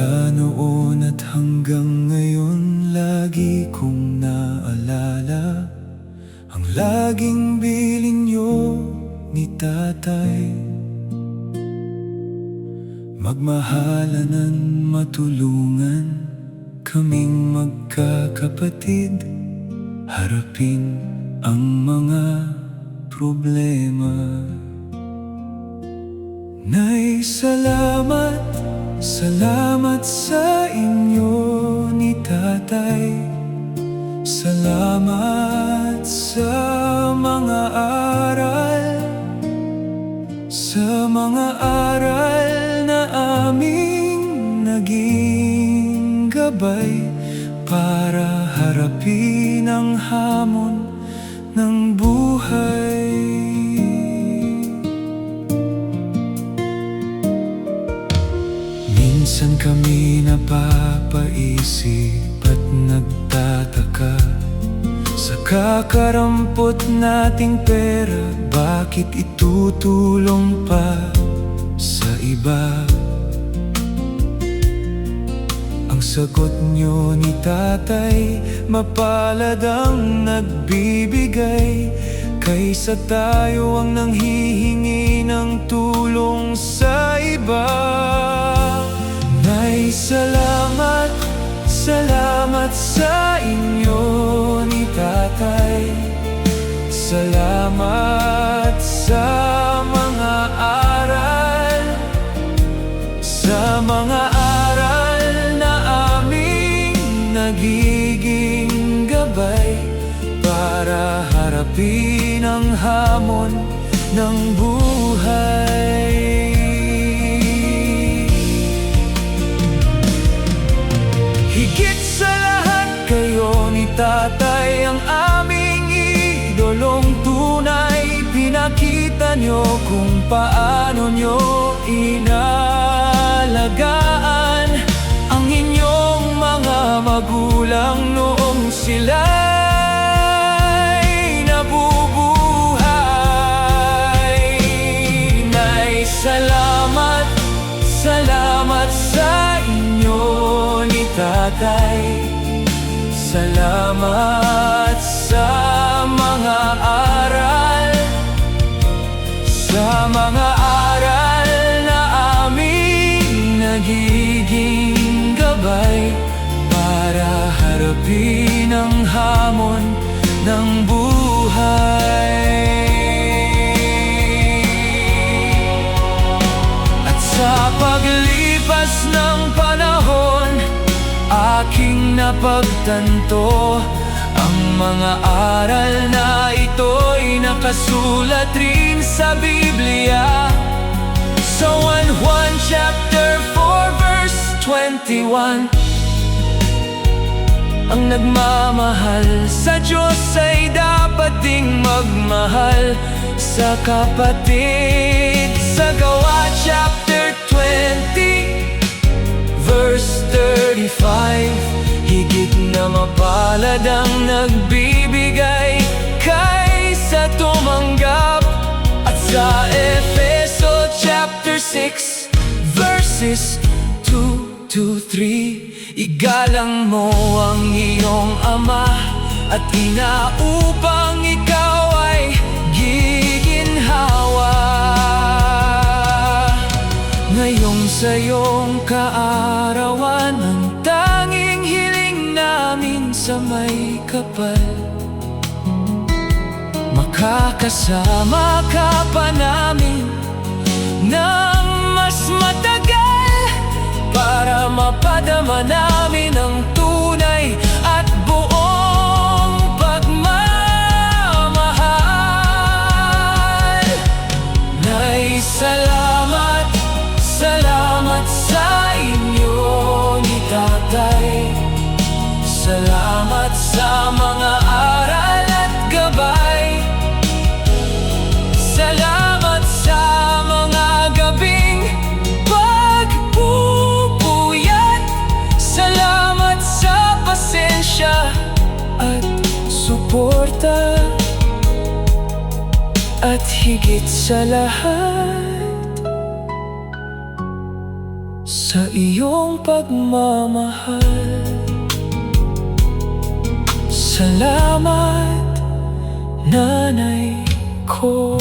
Mula noon at hanggang ngayon, lagi kong naalala ang laging bilin niyo ni tatay. Magmahalan at matulungan kaming magkakapatid, harapin ang mga problema. Nay, salamat, salamat sa inyo ni tatay. Salamat sa mga aral, sa mga aral na aming naging gabay para harapin ang hamon ng buhay. Minsan kami napapaisip at nagtataka sa kakarampot nating pera, bakit itutulong pa sa iba? Ang sagot niyo ni tatay, mapalad ang nagbibigay, kaysa tayo ang nanghihingi ng tulong sa iba. Nay, salamat, salamat sa inyo ni tatay. Salamat sa mga aral, sa mga aral na aming nagiging gabay para harapin ang hamon ng buhay. Higit sa lahat, kayo ni tatay ang aming idolong tunay. Pinakita nyo kung paano nyo inalagaan ang inyong mga magulang noong sila'y nabubuhay. Nay, salamat, salamat sa inyo ni tatay. Salamat sa mga aral, sa mga aral na aming nagiging gabay para harapin ang hamon ng buhay. At sa paglipas ng panahon, aking napagtanto ang mga aral na ito'y nakasulat rin sa Biblia. Sa 1 chapter 4 verse 21, ang nagmamahal sa Diyos ay dapat ding magmahal sa kapatid. Sa Gawa chapter 20 verse 35, higit na mapalad ang nagbibigay kaysa tumanggap. At sa Efeso chapter 6 verses 2 to 3, igalang mo ang iyong ama at ina upang ikaw ay giginhawa. Ngayong sa iyong kaarawan, ang tanging hiling namin sa may kapal, makakasama ka pa namin ng mas matagal para mapadama namin ang tunay at buong pagmamahal. Nay, salamat, salamat sa inyo ni tatay. Salamat sa mga aral at gabay. Salamat sa mga gabing pagpupuyat. Salamat sa pasensya at suporta. At higit sa lahat, sa iyong pagmamahal. Salamat, nanay ko.